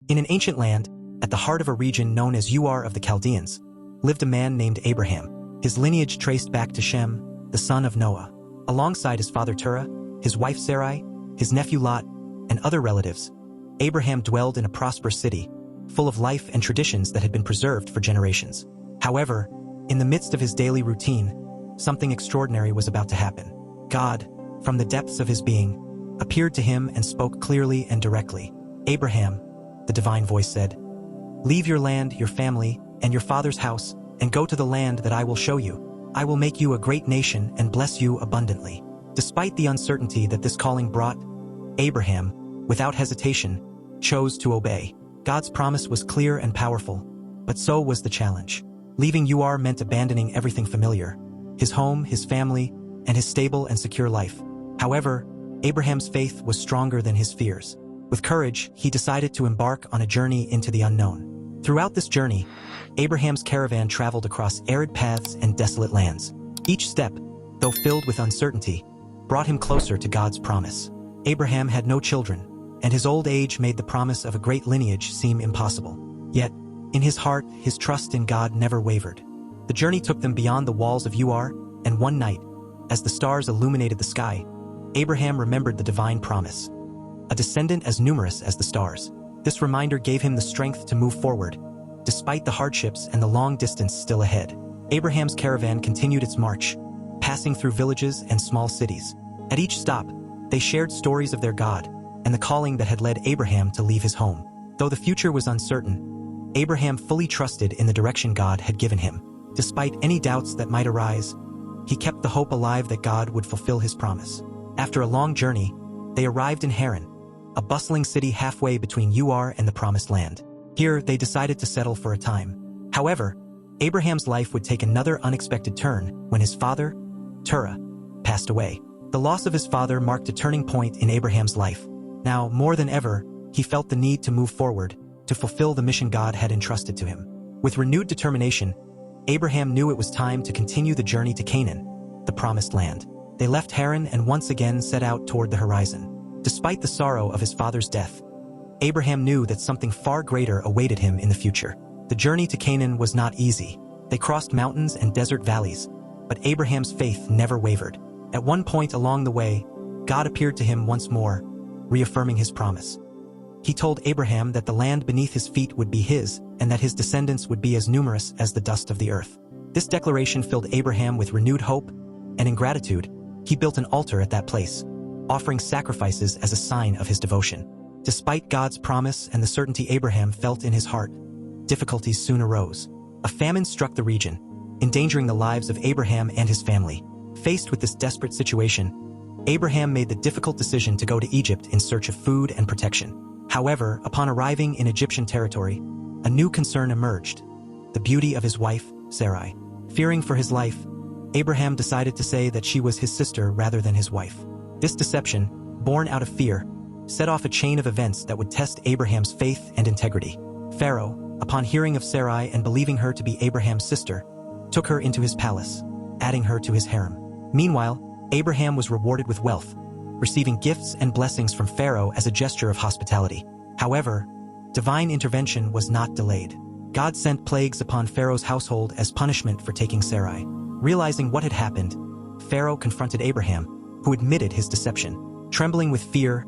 In an ancient land, at the heart of a region known as Ur of the Chaldeans, lived a man named Abraham. His lineage traced back to Shem, the son of Noah. Alongside his father Terah, his wife Sarai, his nephew Lot, and other relatives, Abraham dwelled in a prosperous city, full of life and traditions that had been preserved for generations. However, in the midst of his daily routine, something extraordinary was about to happen. God, from the depths of his being, appeared to him and spoke clearly and directly. "Abraham," the divine voice said, "leave your land, your family, and your father's house, and go to the land that I will show you. I will make you a great nation and bless you abundantly." Despite the uncertainty that this calling brought, Abraham, without hesitation, chose to obey. God's promise was clear and powerful, but so was the challenge. Leaving Ur meant abandoning everything familiar: his home, his family, and his stable and secure life. However, Abraham's faith was stronger than his fears. With courage, he decided to embark on a journey into the unknown. Throughout this journey, Abraham's caravan traveled across arid paths and desolate lands. Each step, though filled with uncertainty, brought him closer to God's promise. Abraham had no children, and his old age made the promise of a great lineage seem impossible. Yet, in his heart, his trust in God never wavered. The journey took them beyond the walls of Ur, and one night, as the stars illuminated the sky, Abraham remembered the divine promise: a descendant as numerous as the stars. This reminder gave him the strength to move forward, despite the hardships and the long distance still ahead. Abraham's caravan continued its march, passing through villages and small cities. At each stop, they shared stories of their God and the calling that had led Abraham to leave his home. Though the future was uncertain, Abraham fully trusted in the direction God had given him. Despite any doubts that might arise, he kept the hope alive that God would fulfill his promise. After a long journey, they arrived in Haran, a bustling city halfway between Ur and the Promised Land. Here, they decided to settle for a time. However, Abraham's life would take another unexpected turn when his father, Terah, passed away. The loss of his father marked a turning point in Abraham's life. Now, more than ever, he felt the need to move forward, to fulfill the mission God had entrusted to him. With renewed determination, Abraham knew it was time to continue the journey to Canaan, the Promised Land. They left Haran and once again set out toward the horizon. Despite the sorrow of his father's death, Abraham knew that something far greater awaited him in the future. The journey to Canaan was not easy. They crossed mountains and desert valleys, but Abraham's faith never wavered. At one point along the way, God appeared to him once more, reaffirming his promise. He told Abraham that the land beneath his feet would be his, and that his descendants would be as numerous as the dust of the earth. This declaration filled Abraham with renewed hope, and in gratitude, he built an altar at that place, offering sacrifices as a sign of his devotion. Despite God's promise and the certainty Abraham felt in his heart, difficulties soon arose. A famine struck the region, endangering the lives of Abraham and his family. Faced with this desperate situation, Abraham made the difficult decision to go to Egypt in search of food and protection. However, upon arriving in Egyptian territory, a new concern emerged: the beauty of his wife, Sarai. Fearing for his life, Abraham decided to say that she was his sister rather than his wife. This deception, born out of fear, set off a chain of events that would test Abraham's faith and integrity. Pharaoh, upon hearing of Sarai and believing her to be Abraham's sister, took her into his palace, adding her to his harem. Meanwhile, Abraham was rewarded with wealth, receiving gifts and blessings from Pharaoh as a gesture of hospitality. However, divine intervention was not delayed. God sent plagues upon Pharaoh's household as punishment for taking Sarai. Realizing what had happened, Pharaoh confronted Abraham, who admitted his deception. Trembling with fear,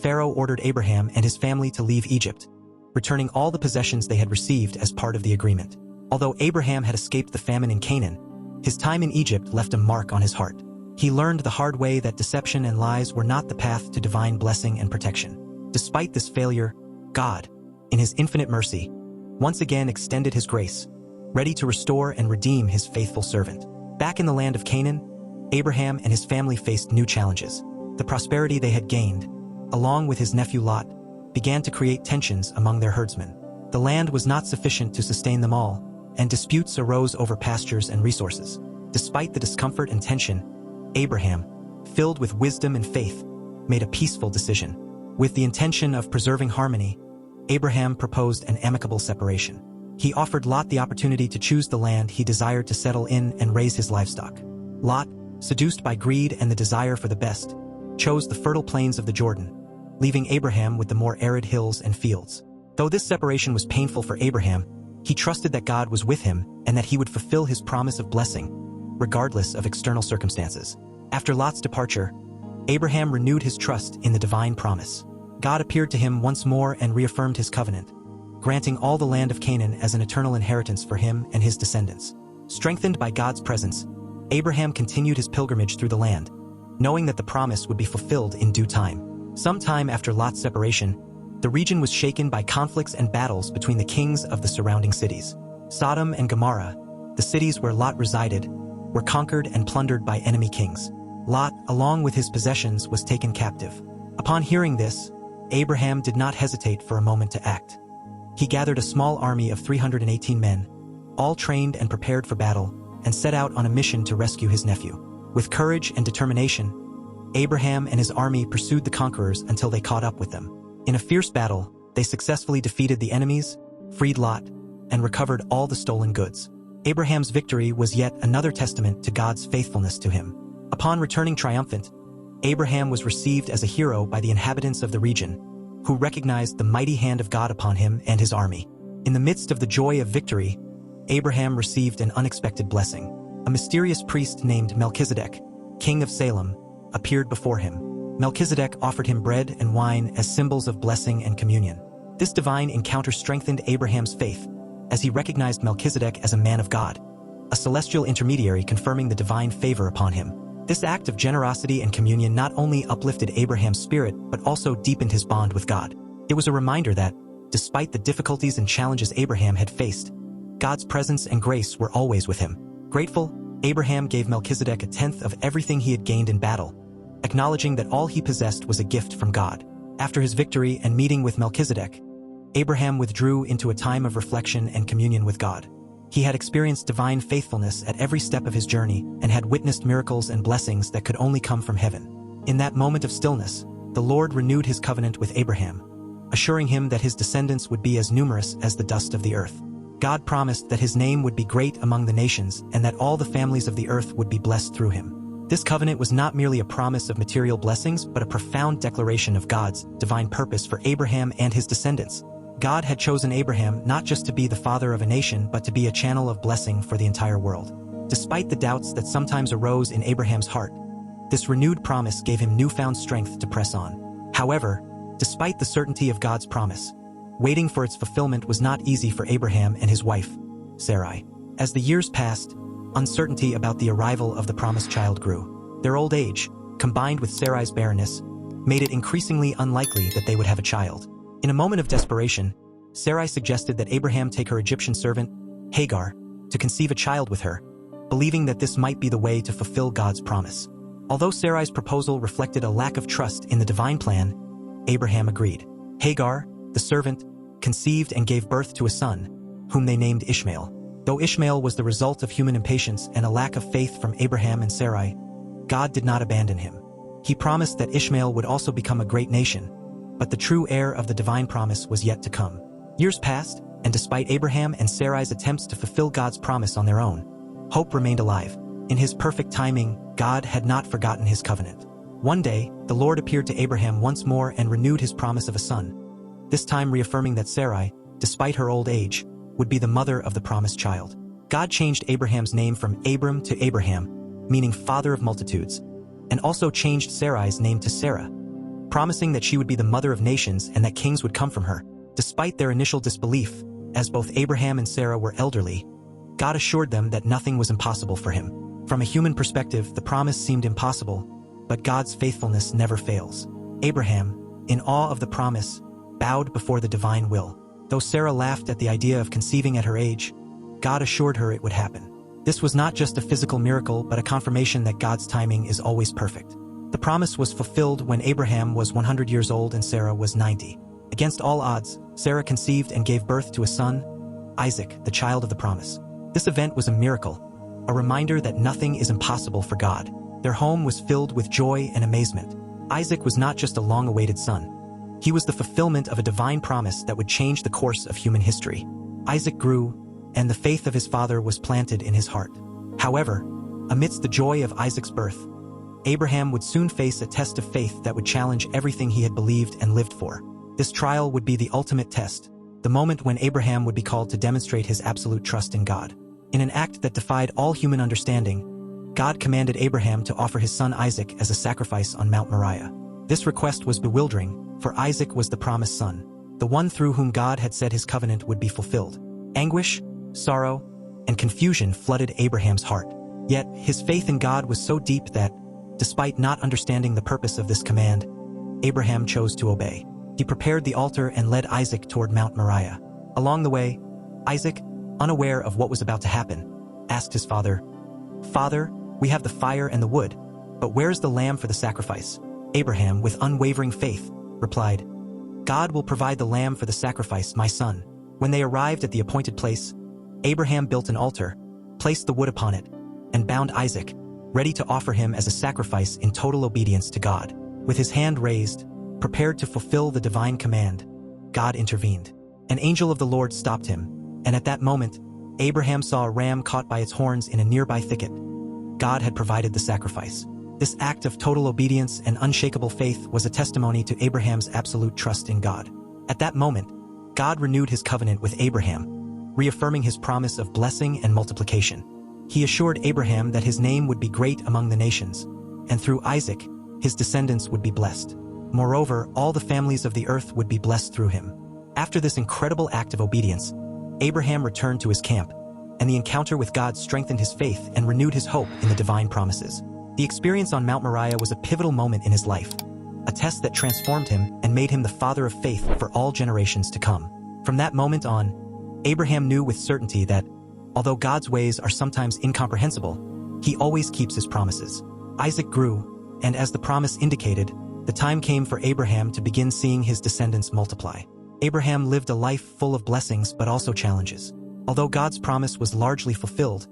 Pharaoh ordered Abraham and his family to leave Egypt, returning all the possessions they had received as part of the agreement. Although Abraham had escaped the famine in Canaan, his time in Egypt left a mark on his heart. He learned the hard way that deception and lies were not the path to divine blessing and protection. Despite this failure, God, in his infinite mercy, once again extended his grace, ready to restore and redeem his faithful servant. Back in the land of Canaan, Abraham and his family faced new challenges. The prosperity they had gained, along with his nephew Lot, began to create tensions among their herdsmen. The land was not sufficient to sustain them all, and disputes arose over pastures and resources. Despite the discomfort and tension, Abraham, filled with wisdom and faith, made a peaceful decision. With the intention of preserving harmony, Abraham proposed an amicable separation. He offered Lot the opportunity to choose the land he desired to settle in and raise his livestock. Lot, seduced by greed and the desire for the best, chose the fertile plains of the Jordan, leaving Abraham with the more arid hills and fields. Though this separation was painful for Abraham, he trusted that God was with him and that he would fulfill his promise of blessing, regardless of external circumstances. After Lot's departure, Abraham renewed his trust in the divine promise. God appeared to him once more and reaffirmed his covenant, granting all the land of Canaan as an eternal inheritance for him and his descendants. Strengthened by God's presence, Abraham continued his pilgrimage through the land, knowing that the promise would be fulfilled in due time. Sometime after Lot's separation, the region was shaken by conflicts and battles between the kings of the surrounding cities. Sodom and Gomorrah, the cities where Lot resided, were conquered and plundered by enemy kings. Lot, along with his possessions, was taken captive. Upon hearing this, Abraham did not hesitate for a moment to act. He gathered a small army of 318 men, all trained and prepared for battle, and set out on a mission to rescue his nephew. With courage and determination, Abraham and his army pursued the conquerors until they caught up with them. In a fierce battle, they successfully defeated the enemies, freed Lot, and recovered all the stolen goods. Abraham's victory was yet another testament to God's faithfulness to him. Upon returning triumphant, Abraham was received as a hero by the inhabitants of the region, who recognized the mighty hand of God upon him and his army. In the midst of the joy of victory, Abraham received an unexpected blessing. A mysterious priest named Melchizedek, king of Salem, appeared before him. Melchizedek offered him bread and wine as symbols of blessing and communion. This divine encounter strengthened Abraham's faith, as he recognized Melchizedek as a man of God, a celestial intermediary confirming the divine favor upon him. This act of generosity and communion not only uplifted Abraham's spirit but also deepened his bond with God. It was a reminder that, despite the difficulties and challenges Abraham had faced, God's presence and grace were always with him. Grateful, Abraham gave Melchizedek a tenth of everything he had gained in battle, acknowledging that all he possessed was a gift from God. After his victory and meeting with Melchizedek, Abraham withdrew into a time of reflection and communion with God. He had experienced divine faithfulness at every step of his journey and had witnessed miracles and blessings that could only come from heaven. In that moment of stillness, the Lord renewed his covenant with Abraham, assuring him that his descendants would be as numerous as the dust of the earth. God promised that his name would be great among the nations and that all the families of the earth would be blessed through him. This covenant was not merely a promise of material blessings, but a profound declaration of God's divine purpose for Abraham and his descendants. God had chosen Abraham not just to be the father of a nation, but to be a channel of blessing for the entire world. Despite the doubts that sometimes arose in Abraham's heart, this renewed promise gave him newfound strength to press on. However, despite the certainty of God's promise, waiting for its fulfillment was not easy for Abraham and his wife, Sarai. As the years passed, uncertainty about the arrival of the promised child grew. Their old age, combined with Sarai's barrenness, made it increasingly unlikely that they would have a child. In a moment of desperation, Sarai suggested that Abraham take her Egyptian servant, Hagar, to conceive a child with her, believing that this might be the way to fulfill God's promise. Although Sarai's proposal reflected a lack of trust in the divine plan, Abraham agreed. Hagar, the servant, conceived and gave birth to a son, whom they named Ishmael. Though Ishmael was the result of human impatience and a lack of faith from Abraham and Sarai, God did not abandon him. He promised that Ishmael would also become a great nation, but the true heir of the divine promise was yet to come. Years passed, and despite Abraham and Sarai's attempts to fulfill God's promise on their own, hope remained alive. In his perfect timing, God had not forgotten his covenant. One day, the Lord appeared to Abraham once more and renewed his promise of a son, this time reaffirming that Sarai, despite her old age, would be the mother of the promised child. God changed Abraham's name from Abram to Abraham, meaning father of multitudes, and also changed Sarai's name to Sarah, promising that she would be the mother of nations and that kings would come from her. Despite their initial disbelief, as both Abraham and Sarah were elderly, God assured them that nothing was impossible for him. From a human perspective, the promise seemed impossible, but God's faithfulness never fails. Abraham, in awe of the promise, bowed before the divine will. Though Sarah laughed at the idea of conceiving at her age, God assured her it would happen. This was not just a physical miracle, but a confirmation that God's timing is always perfect. The promise was fulfilled when Abraham was 100 years old and Sarah was 90. Against all odds, Sarah conceived and gave birth to a son, Isaac, the child of the promise. This event was a miracle, a reminder that nothing is impossible for God. Their home was filled with joy and amazement. Isaac was not just a long-awaited son. He was the fulfillment of a divine promise that would change the course of human history. Isaac grew, and the faith of his father was planted in his heart. However, amidst the joy of Isaac's birth, Abraham would soon face a test of faith that would challenge everything he had believed and lived for. This trial would be the ultimate test, the moment when Abraham would be called to demonstrate his absolute trust in God. In an act that defied all human understanding, God commanded Abraham to offer his son Isaac as a sacrifice on Mount Moriah. This request was bewildering, for Isaac was the promised son, the one through whom God had said his covenant would be fulfilled. Anguish, sorrow, and confusion flooded Abraham's heart. Yet, his faith in God was so deep that, despite not understanding the purpose of this command, Abraham chose to obey. He prepared the altar and led Isaac toward Mount Moriah. Along the way, Isaac, unaware of what was about to happen, asked his father, "Father, we have the fire and the wood, but where's the lamb for the sacrifice?" Abraham, with unwavering faith, replied, "God will provide the lamb for the sacrifice, my son." When they arrived at the appointed place, Abraham built an altar, placed the wood upon it, and bound Isaac, ready to offer him as a sacrifice in total obedience to God. With his hand raised, prepared to fulfill the divine command, God intervened. An angel of the Lord stopped him, and at that moment, Abraham saw a ram caught by its horns in a nearby thicket. God had provided the sacrifice. This act of total obedience and unshakable faith was a testimony to Abraham's absolute trust in God. At that moment, God renewed his covenant with Abraham, reaffirming his promise of blessing and multiplication. He assured Abraham that his name would be great among the nations, and through Isaac, his descendants would be blessed. Moreover, all the families of the earth would be blessed through him. After this incredible act of obedience, Abraham returned to his camp, and the encounter with God strengthened his faith and renewed his hope in the divine promises. The experience on Mount Moriah was a pivotal moment in his life, a test that transformed him and made him the father of faith for all generations to come. From that moment on, Abraham knew with certainty that, although God's ways are sometimes incomprehensible, he always keeps his promises. Isaac grew, and as the promise indicated, the time came for Abraham to begin seeing his descendants multiply. Abraham lived a life full of blessings but also challenges. Although God's promise was largely fulfilled,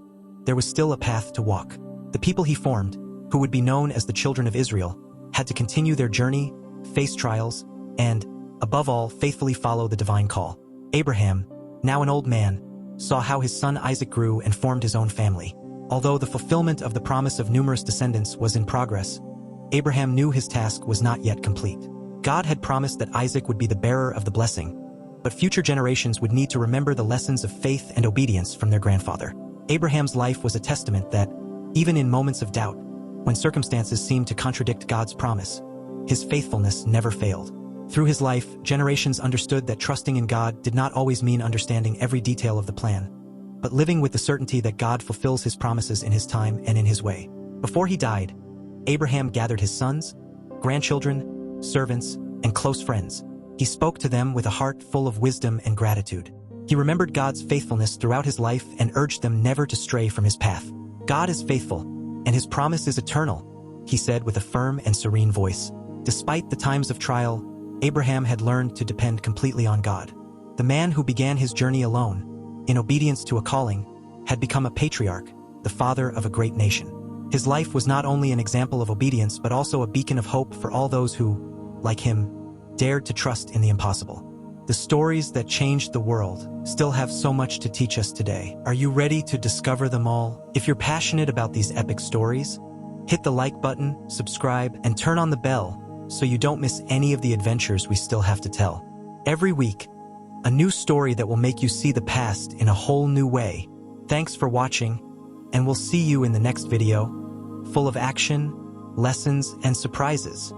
there was still a path to walk. The people he formed, who would be known as the children of Israel, had to continue their journey, face trials, and, above all, faithfully follow the divine call. Abraham, now an old man, saw how his son Isaac grew and formed his own family. Although the fulfillment of the promise of numerous descendants was in progress, Abraham knew his task was not yet complete. God had promised that Isaac would be the bearer of the blessing, but future generations would need to remember the lessons of faith and obedience from their grandfather. Abraham's life was a testament that, even in moments of doubt, when circumstances seemed to contradict God's promise, his faithfulness never failed. Through his life, generations understood that trusting in God did not always mean understanding every detail of the plan, but living with the certainty that God fulfills his promises in his time and in his way. Before he died, Abraham gathered his sons, grandchildren, servants, and close friends. He spoke to them with a heart full of wisdom and gratitude. He remembered God's faithfulness throughout his life and urged them never to stray from his path. "God is faithful, and his promise is eternal," he said with a firm and serene voice. Despite the times of trial, Abraham had learned to depend completely on God. The man who began his journey alone, in obedience to a calling, had become a patriarch, the father of a great nation. His life was not only an example of obedience but also a beacon of hope for all those who, like him, dared to trust in the impossible. The stories that changed the world still have so much to teach us today. Are you ready to discover them all? If you're passionate about these epic stories, hit the like button, subscribe, and turn on the bell so you don't miss any of the adventures we still have to tell. Every week, a new story that will make you see the past in a whole new way. Thanks for watching, and we'll see you in the next video, full of action, lessons, and surprises.